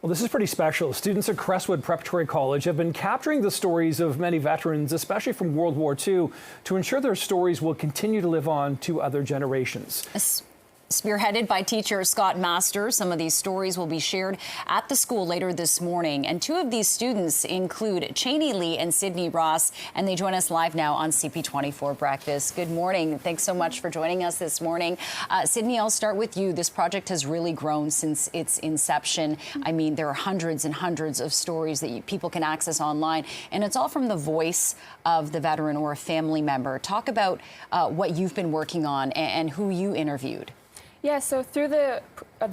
Well, this is pretty special. Students at Crestwood Preparatory College have been capturing the stories of many veterans, especially from World War II, to ensure their stories will continue to live on to other generations. Spearheaded by teacher Scottt Masters, some of these stories will be shared at the school later this morning. And two of these students include Cheney Lee and Sydney Ross, and they join us live now on CP24 Breakfast. Good morning. Thanks so much for joining us this morning. Sydney, I'll start with you. This project has really grown since its inception. I mean, there are hundreds and hundreds of stories that people can access online, and it's all from the voice of the veteran or a family member. Talk about what you've been working on and who you interviewed. Yeah, so through the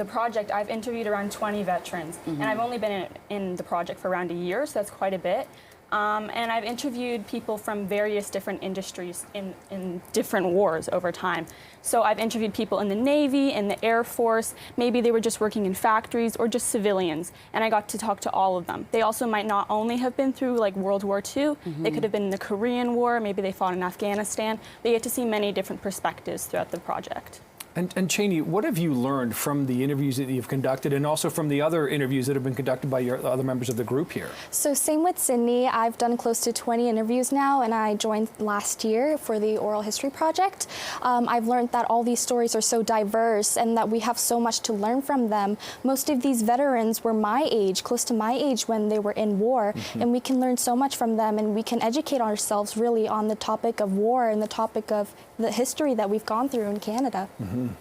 project, I've interviewed around 20 veterans, and I've only been in the project for around a year, so that's quite a bit. And I've interviewed people from various different industries in different wars over time. So I've interviewed people in the Navy, in the Air Force, maybe they were just working in factories or just civilians, and I got to talk to all of them. They also might not only have been through like World War II, they could have been in the Korean War, maybe they fought in Afghanistan. They get to see many different perspectives throughout the project. And Cheney, what have you learned from the interviews that you've conducted and also from the other interviews that have been conducted by your other members of the group here? So same with Sydney. I've done close to 20 interviews now, and I joined last year for the oral history project. I've learned that all these stories are so diverse and that we have so much to learn from them. Most of these veterans were my age, close to my age when they were in war, and we can learn so much from them, and we can educate ourselves really on the topic of war and the topic of the history that we've gone through in Canada.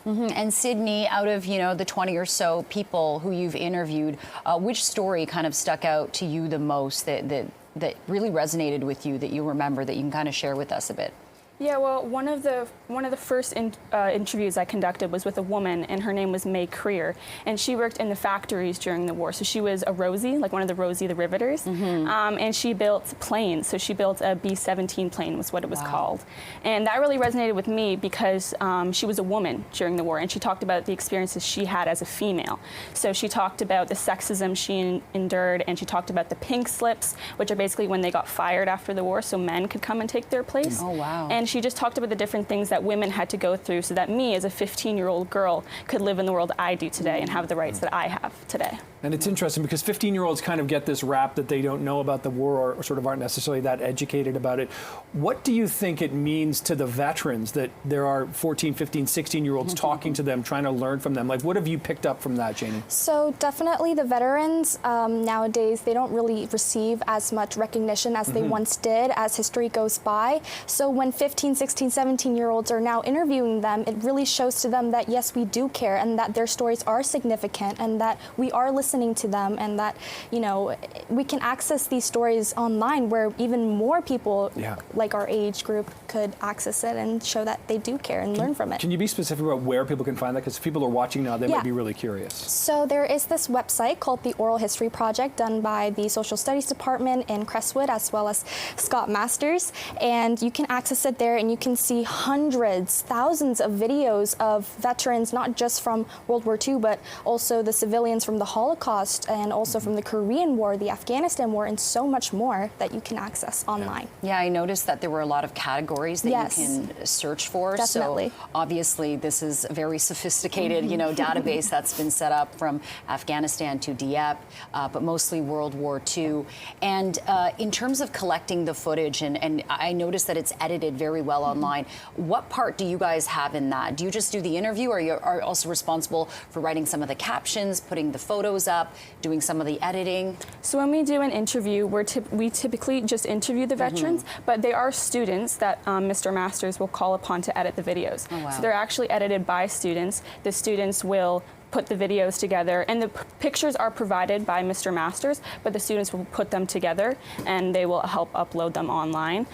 And Sydney, out of the 20 or so people who you've interviewed, which story kind of stuck out to you the most that really resonated with you, that you remember, that you can kind of share with us a bit? Yeah, well, one of the first interviews I conducted was with a woman, and her name was May Creer, and she worked in the factories during the war. So she was a Rosie, like one of the Rosie the Riveters, and she built planes. So she built a B-17 plane, was what it was called, and that really resonated with me because she was a woman during the war, and she talked about the experiences she had as a female. So she talked about the sexism she endured, and she talked about the pink slips, which are basically when they got fired after the war, so men could come and take their place. Oh wow! And she just talked about the different things that women had to go through so that me, as a 15-year-old girl, could live in the world I do today and have the rights that I have today. And it's interesting because 15-year-olds kind of get this rap that they don't know about the war or sort of aren't necessarily that educated about it. What do you think it means to the veterans that there are 14, 15, 16-year-olds talking to them, trying to learn from them? Like, what have you picked up from that, Janie? So definitely the veterans nowadays, they don't really receive as much recognition as they once did as history goes by. So when 15, 16, 17-year-olds are now interviewing them, it really shows to them that, yes, we do care and that their stories are significant and that we are listening to them and that, we can access these stories online where even more people like our age group could access it and show that they do care and learn from it. Can you be specific about where people can find that? Because if people are watching now, they might be really curious. So there is this website called the Oral History Project done by the Social Studies Department in Crestwood as well as Scottt Masters, and you can access it there and you can see hundreds, thousands of videos of veterans, not just from World War II, but also the civilians from the Holocaust and also from the Korean War, the Afghanistan War, and so much more that you can access online. Yeah, I noticed that there were a lot of categories that you can search for. Definitely. So obviously this is a very sophisticated, database that's been set up from Afghanistan to Dieppe, but mostly World War II. And in terms of collecting the footage, and I noticed that it's edited very well online. What part do you guys have in that? Do you just do the interview, or you are also responsible for writing some of the captions, putting the photos up, doing some of the editing? So when we do an interview, we typically just interview the veterans, but they are students that Mr. Masters will call upon to edit the videos. Oh, wow. So they're actually edited by students. The students will put the videos together, and the pictures are provided by Mr. Masters, but the students will put them together and they will help upload them online.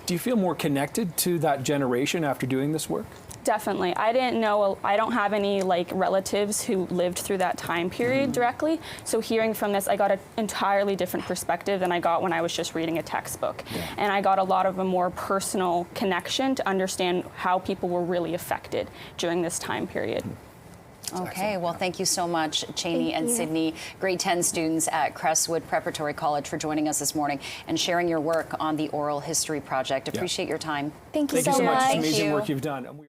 Do you feel more connected to that generation after doing this work? Definitely. I don't have any relatives who lived through that time period directly. So hearing from this, I got an entirely different perspective than I got when I was just reading a textbook. And I got a lot of a more personal connection to understand how people were really affected during this time period. Okay, well, thank you so much, Cheney and Sydney, grade 10 students at Crestwood Preparatory College, for joining us this morning and sharing your work on the Oral History Project. Appreciate your time. Thank you so much. much. It's amazing work you've done.